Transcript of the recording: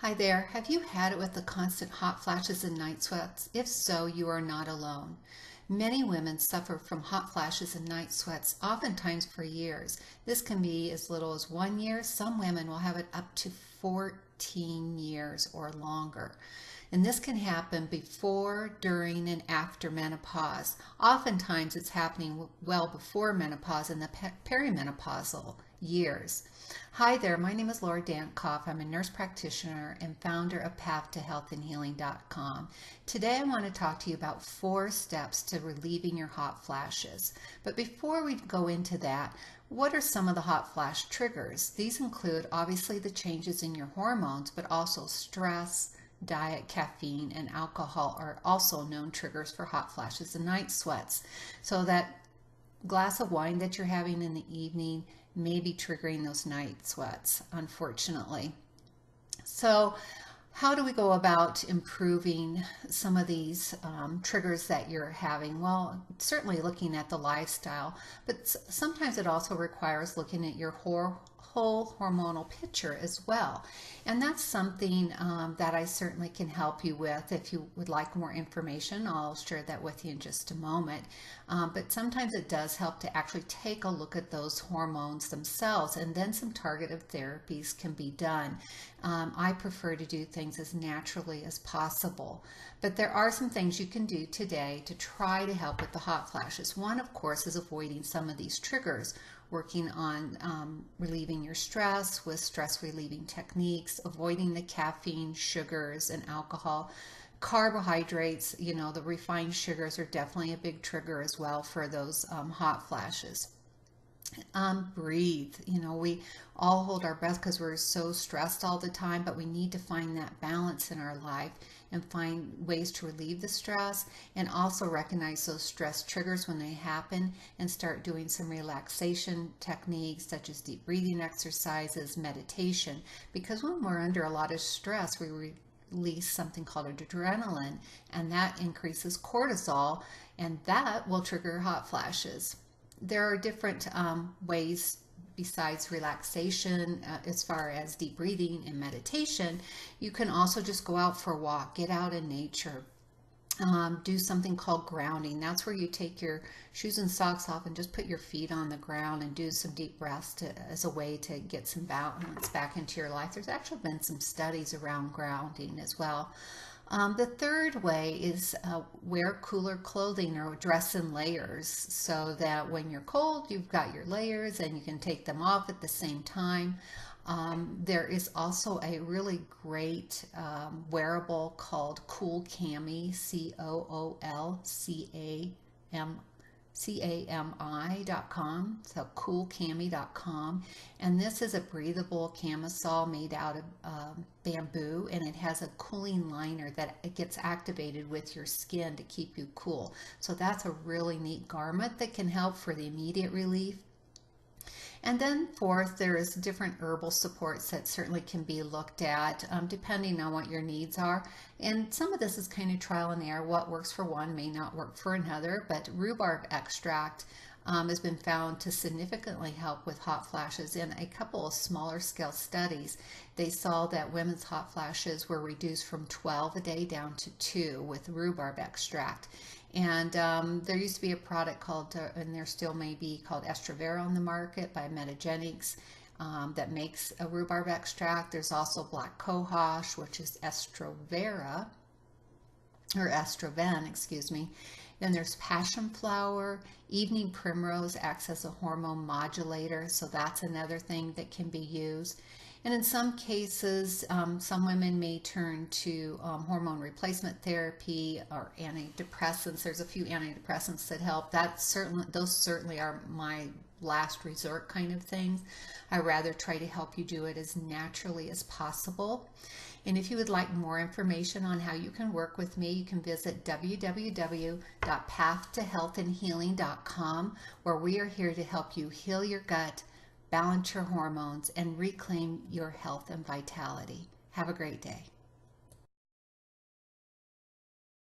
Hi there. Have you had it with the constant hot flashes and night sweats? If so, you are not alone. Many women suffer from hot flashes and night sweats, oftentimes for years. This can be as little as 1 year. Some women will have it up to 14 years or longer. And this can happen before, during, and after menopause. Oftentimes it's happening well before menopause in the perimenopausal years. Hi there, my name is Laura Dankoff. I'm a nurse practitioner and founder of PathToHealthAndHealing.com. Today I want to talk to you about 4 steps to relieving your hot flashes. But before we go into that, what are some of the hot flash triggers? These include obviously the changes in your hormones, but also stress, diet, caffeine, and alcohol are also known triggers for hot flashes and night sweats. So that glass of wine that you're having in the evening may be triggering those night sweats, unfortunately. So how do we go about improving some of these triggers that you're having? Well, certainly looking at the lifestyle, but sometimes it also requires looking at your whole hormonal picture as well. And that's something that I certainly can help you with. If you would like more information, I'll share that with you in just a moment. But sometimes it does help to actually take a look at those hormones themselves, and then some targeted therapies can be done. I prefer to do things as naturally as possible. But there are some things you can do today to try to help with the hot flashes. One, of course, is avoiding some of these triggers, working on relieving your stress with stress relieving techniques, avoiding the caffeine, sugars, and alcohol. Carbohydrates, the refined sugars are definitely a big trigger as well for those hot flashes. Breathe. We all hold our breath because we're so stressed all the time, but we need to find that balance in our life and find ways to relieve the stress and also recognize those stress triggers when they happen and start doing some relaxation techniques such as deep breathing exercises, meditation, because when we're under a lot of stress, we release something called adrenaline, and that increases cortisol, and that will trigger hot flashes. There are different ways besides relaxation, as far as deep breathing and meditation. You can also just go out for a walk, get out in nature, do something called grounding. That's where you take your shoes and socks off and just put your feet on the ground and do some deep breaths as a way to get some balance back into your life. There's actually been some studies around grounding as well. The third way is wear cooler clothing or dress in layers so that when you're cold, you've got your layers and you can take them off at the same time. There is also a really great wearable called Cool Cami, CoolCami.com, so coolcami.com. And this is a breathable camisole made out of bamboo, and it has a cooling liner that it gets activated with your skin to keep you cool. So that's a really neat garment that can help for the immediate relief. And then fourth, there's different herbal supports that certainly can be looked at depending on what your needs are. And some of this is kind of trial and error. What works for one may not work for another, but rhubarb extract has been found to significantly help with hot flashes. In a couple of smaller scale studies, they saw that women's hot flashes were reduced from 12 a day down to 2 with rhubarb extract. And there used to be a product called, and there still may be, called Estrovera on the market by Metagenics that makes a rhubarb extract. There's also black cohosh, which is Estrovera, or Estroven, excuse me. Then there's passion flower. Evening primrose acts as a hormone modulator, so that's another thing that can be used. And in some cases, some women may turn to hormone replacement therapy or antidepressants. There's a few antidepressants that help. Those certainly are my last resort kind of things. I rather try to help you do it as naturally as possible. And if you would like more information on how you can work with me, you can visit www.pathtohealthandhealing.com, where we are here to help you heal your gut, balance your hormones, and reclaim your health and vitality. Have a great day.